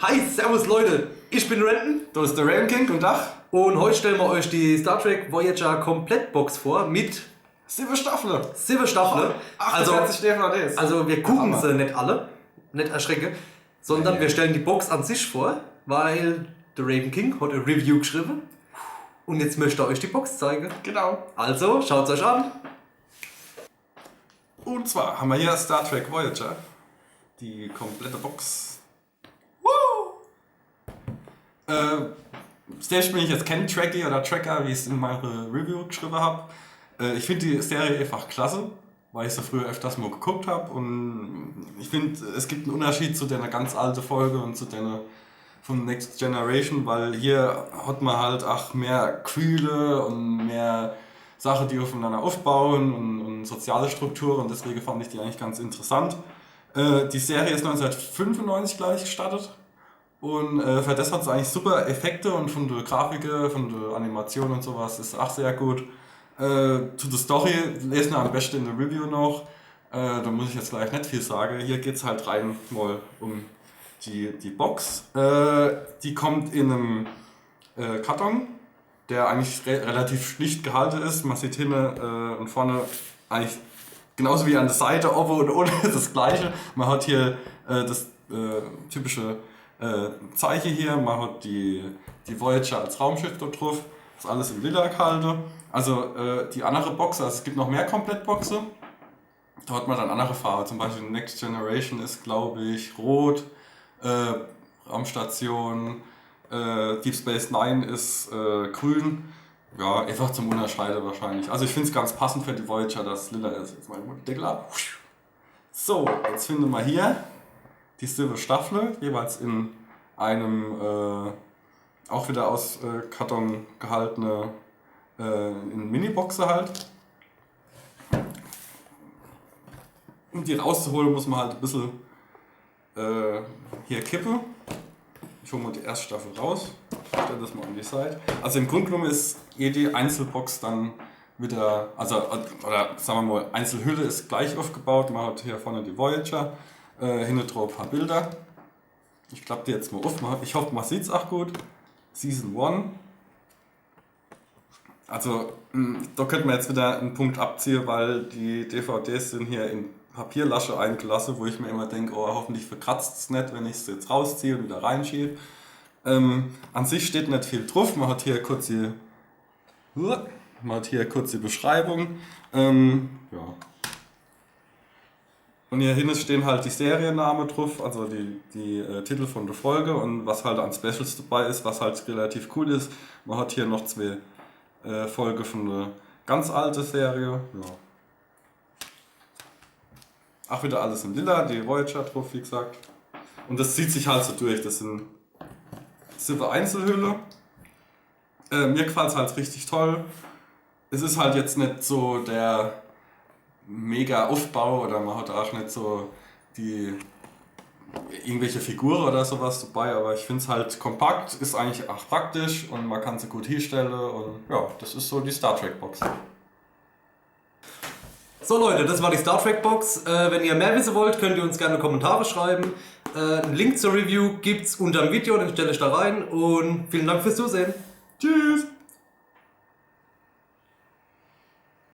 Hi, servus Leute, ich bin Renton. Da ist der Raven King und Dach. Und heute stellen wir euch die Star Trek Voyager Komplettbox vor mit 7 Staffeln. 7 Staffeln. 48 DVDs. Also wir gucken sie nicht alle, nicht erschrecken, sondern wir stellen die Box an sich vor, weil der Raven King hat eine Review geschrieben und jetzt möchte er euch die Box zeigen. Genau. Also schaut es euch an. Und zwar haben wir hier Star Trek Voyager. Die komplette Box. Woo! Selbst bin ich jetzt kein Trekkie oder Tracker, wie ich es in meiner Review geschrieben habe. Ich finde die Serie einfach klasse, weil ich sie früher öfters mal geguckt habe. Und ich finde, es gibt einen Unterschied zu der ganz alten Folge und zu der von Next Generation, weil hier hat man halt auch mehr Gefühle und mehr Sachen, die aufeinander aufbauen und soziale Strukturen, und deswegen fand ich die eigentlich ganz interessant. Die Serie ist 1995 gleich gestartet und für das hat es eigentlich super Effekte, und von der Grafik, von der Animation und sowas ist auch sehr gut. Zu der Story lesen wir am besten in der Review noch, da muss ich jetzt gleich nicht viel sagen. Hier geht es halt rein mal um die Box. Die kommt in einem Karton, der eigentlich relativ schlicht gehalten ist. Man sieht hinten und vorne eigentlich genauso wie an der Seite, oben und unten das gleiche. Man hat hier das typische Zeichen hier, man hat die Voyager als Raumschiff da drauf. Das ist alles in lila gehalten. Also die andere Box, also es gibt noch mehr Komplettboxen. Da hat man dann andere Farben. Zum Beispiel Next Generation ist, glaube ich, rot. Raumstation Deep Space Nine ist grün. Ja, einfach zum Unterscheiden wahrscheinlich. Also ich finde es ganz passend für die Voyager, dass es lila ist. Jetzt mal den Deckel ab. So, jetzt finden wir hier die 7 Staffeln, jeweils in einem auch wieder aus Karton gehaltene in Miniboxe halt. Um die rauszuholen, muss man halt ein bisschen hier kippen. Ich hole mal die erste Staffel raus, stelle das mal an die Seite. Also im Grunde genommen ist jede Einzelbox dann wieder, also oder sagen wir mal, Einzelhülle ist gleich aufgebaut. Man hat hier vorne die Voyager, hinten drauf ein paar Bilder. Ich klappe die jetzt mal auf, ich hoffe man sieht es auch gut. Season 1. Also da könnte man jetzt wieder einen Punkt abziehen, weil die DVDs sind hier in Papierlasche eingelassen, wo ich mir immer denke, oh, hoffentlich verkratzt es nicht, wenn ich es jetzt rausziehe und wieder reinschiebe. An sich steht nicht viel drauf, man hat hier kurz die Beschreibung. Ja. Und hier hinten stehen halt die Seriennamen drauf, also die Titel von der Folge und was halt an Specials dabei ist, was halt relativ cool ist. Man hat hier noch 2 Folgen von der ganz alten Serie. Ja. Auch wieder alles in lila, die Voyager drauf, wie gesagt. Und das zieht sich halt so durch. Das sind 7 Einzelhülle. Mir gefällt es halt richtig toll. Es ist halt jetzt nicht so der mega Aufbau, oder man hat auch nicht so irgendwelche Figuren oder sowas dabei, aber ich finde es halt kompakt, ist eigentlich auch praktisch und man kann sie gut hinstellen, und ja, das ist so die Star Trek Box. So Leute, das war die Star Trek Box. Wenn ihr mehr wissen wollt, könnt ihr uns gerne Kommentare schreiben. Einen Link zur Review gibt's unter dem Video, den stelle ich da rein, und vielen Dank fürs Zusehen. Tschüss!